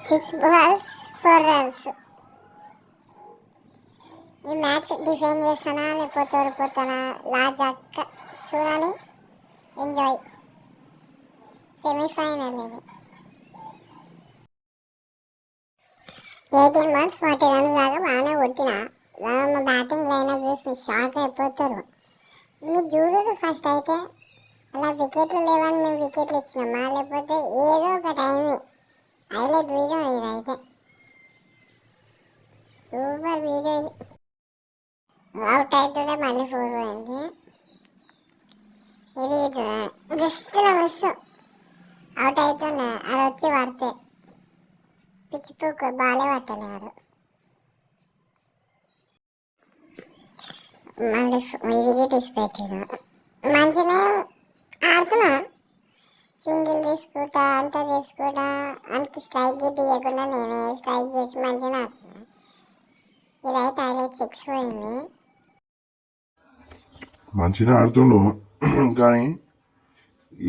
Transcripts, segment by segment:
6 balls 4 runs. ఈ match defend చేస్తానా లేకపోతే ఓడిపోతానా లాస్ట్ దాకా చూడాలి. ఎంజాయ్. సెమీఫైనల్ ఇది. 18 balls 40 runs దాకా బాగానే కొట్టిన. మా బ్యాటింగ్ లైనప్ చూసి షాక్ అయిపోతారు. మీరు చూడరు ఫస్ట్ అయితే అలా వికెట్లు లేవని మేము వికెట్లు ఇచ్చినామా లేకపోతే ఏదో ఒకటి అయింది. హైలైట్ వీడియో ఇదైతే సూపర్ వీడియో. అవుట్ అవుతుండే మళ్ళీ 4 పోయింది. ఇది జస్ట్ మిస్ అవుట్ అవుతుండే అది వచ్చి పడితే పిచ్చిపోకు బాలే పట్టలేరు. మళ్ళీ ఇది తీసిపెట్టాడు. మంచిగా ఆడుతున్నా, సింగిల్ తీసుకుంటా అంతా తీసుకుంటా అంత స్ట్రైక్ గిట్ ఇవ్వకుండా నేనే స్ట్రైక్ చేసి మంచిగా ఆడుతున్నా. ఇదైతే హైలైట్ 6 పోయింది. మంచిగా ఆడుతుండు కానీ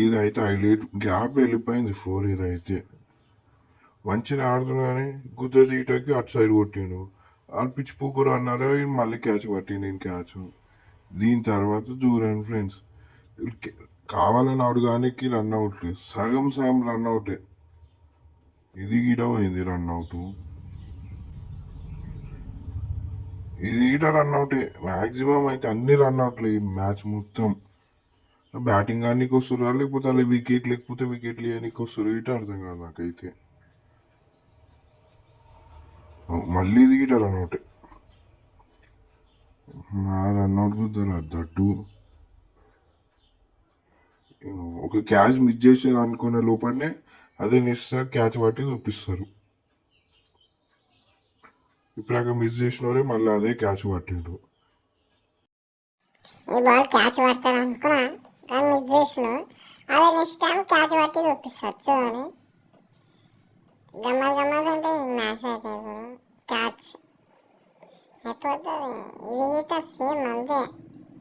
ఇదైతే హైలైట్ గ్యాప్ వెళ్ళిపోయింది 4. ఇదైతే మంచిగా ఆడుతుండు కానీ గుద్ద తీయటానికి అటు సైడ్ కొట్టిండు. వాళ్ళు పిచ్చి పూకురు అన్నారు, మళ్ళీ క్యాచ్ పట్టిండు. నేను క్యాచ్ దీని తర్వాత చూడండి ఫ్రెండ్స్, కావాలని ఆడుగానికి రన్అవుట్ సగం రన్అవుటే. ఇది గీట పోయింది రన్అవుట్, ఇది గీట రన్అవుటే. మ్యాక్సిమం అయితే అన్ని రన్అవుట్లు ఈ మ్యాచ్ మొత్తం. బ్యాటింగ్ ఆడడానికి వస్తురా లేకపోతే అలా లేకపోతే వికెట్లు ఇవ్వడానికి వస్తురు ఇట అర్థం కాదు నాకైతే. మళ్ళీ ఇది గీట రన్అవుటే. నా రన్అవుట్ కుదర దట్టు ఒక క్యాచ్ మిస్ చేసి అనుకునే లోపలనే అదే నిస్తారు క్యాచ్ పట్టి చూపిస్తారు. ఇప్పుడు మిస్ చేసినోరే మళ్ళీ అదే క్యాచ్ పట్టిండు. ఈ బాల్ క్యాచ్ పడతాను అనుకున్నా కానీ మిస్ చేసిన అదే నెక్స్ట్ టైం క్యాచ్ పట్టి చూపిస్తారు. చూడండి గమ్మత్ అంటే మ్యాచ్ అయితే క్యాచ్ అయిపోతుంది. ఇది గిట్ట సేమ్ అంతే.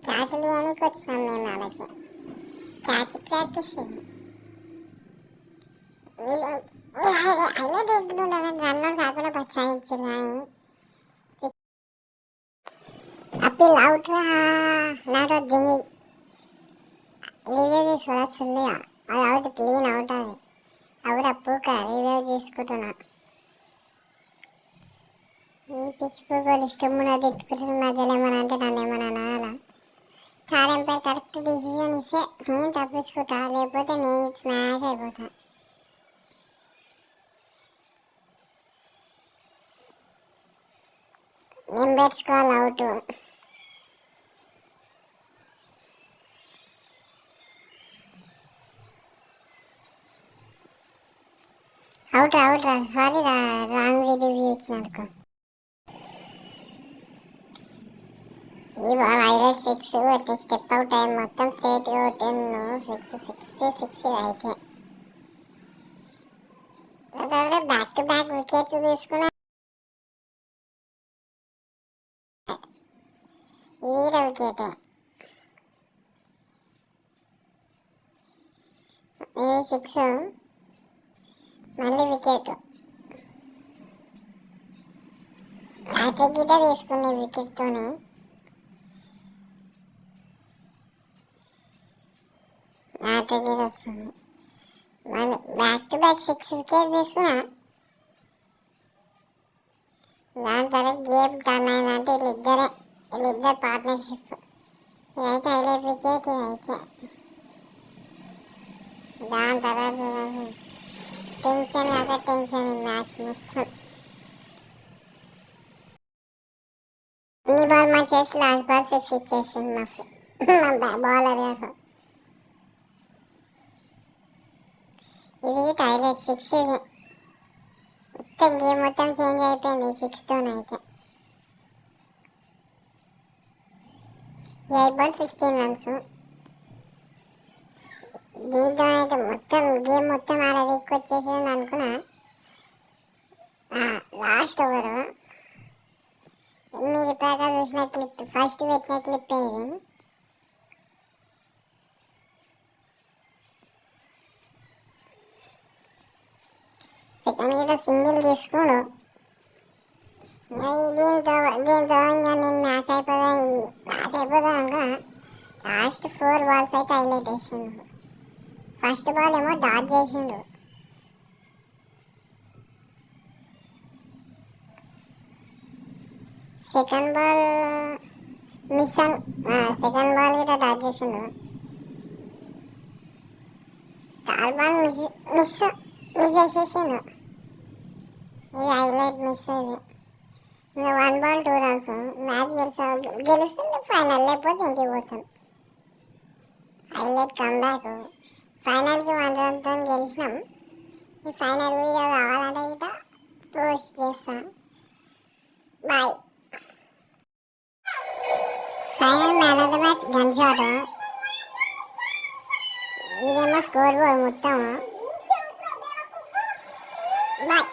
క్యాచ్లు ఇవ్వడానికి వచ్చినాం మేము వాళ్ళకి. క్యాచ్ ప్రాక్టీస్ హైలైట్ ఎప్పుడు ఉండదు. రన్అట్ కాకుండా బచ్చాయించారు కానీ అప్పీల్ అవుట్ నాట్ దింగి రివ్యూ తీసుకోవాలి సుల్లిగా. అది అవుట్ క్లీన్ అవుట్. అది అవుట్ అప్పుక రివ్యూ చేసుకుంటున్నా. ఈ పిచ్చి పూకోలు ఇష్టం ఉన్నది తిట్టుకుంటున్న మధ్యలో ఏమన్నా అంటే నన్ను ఏమన్నా అనాలా. చాలా ఎంపైర్ కరెక్ట్ డిసిజన్ ఇస్తే నేను తప్పించుకుంటా, లేకపోతే నేను స్మాష్ అయిపోతా. నేను పెట్టుకోవాలి out. Out sorry wrong review ఇచ్చినందుకు. ఈ బాల్ హైలైట్ 6 అయితే స్టెప్ అవుట్ అయ్యి మొత్తం స్ట్రేట్ 10 6 అయితే బ్యాక్ టు బ్యాక్ వికెట్స్ తీసుకున్నా. ఇది వికెట్, ఇది 6 మళ్ళీ వికెట్. హ్యాట్రిక్ గిట్ట తీసుకునే వికెట్తోనే. హ్యాట్రిక్ గిట్ట వస్తుంది. మళ్ళీ బ్యాక్ టు బ్యాక్ 6 వికెట్స్ తీసుకున్నా. దాని తర్వాత గేమ్ టర్న్ అయిందంటే వీళ్ళిద్దరు పార్ట్నర్షిప్. ఇదైతే హైలైట్ వికెట్. ఇదైతే దాని తర్వాత టెన్షన్ కాక టెన్షన్ మ్యాచ్ మొత్తం. ఈ బాల్ మా చేసి లాస్ట్ బాల్ 6 ఇచ్చేసింది మా బౌలర్ గారు. ఇది హైలైట్ 6. ఇది మొత్తం గేమ్ మొత్తం చేంజ్ అయిపోయింది 6తోనైతే. 8 balls 16 runs. దీంతో అయితే మొత్తం గేమ్ మొత్తం ఆడ దిక్కు వచ్చేసింది అనుకున్నా. లాస్ట్ ఓవర్ మీరు ఇప్పటికా చూసిన క్లిప్, ఫస్ట్ పెట్టిన క్లిప్ ఇది. సెకండ్ గిట సింగిల్ తీసుకుడు. దీంతో ఇంకా నేను మ్యాచ్ అయిపోదా లాస్ట్ 4 balls అయితే హైలైట్ వేసిండు. ఫస్ట్ బాల్ ఏమో డాట్ చేసిండు. సెకండ్ బాల్ సెకండ్ బాల్ గిట్ట డాట్ చేసిండు. థర్డ్ బాల్ మిస్ చేసేసిండు. ఇది హైలైట్ మిస్. ఇది ఇంకా 1 ball 2 runs. మ్యాచ్ గెలిస్తే ఫైనల్, లేకపోతే ఇంటికి పోతాం. Highlight comeback. ఫైనల్కి 1 runతో గెలిచినాం. ఈ ఫైనల్ వీడియో కావాలంటే గిట్ట పోస్ట్ చేస్తాం. Bye. Final man of the match గన్ షాట్. ఇదేమో స్కోర్ బోర్డ్ మొత్తం. బాయ్.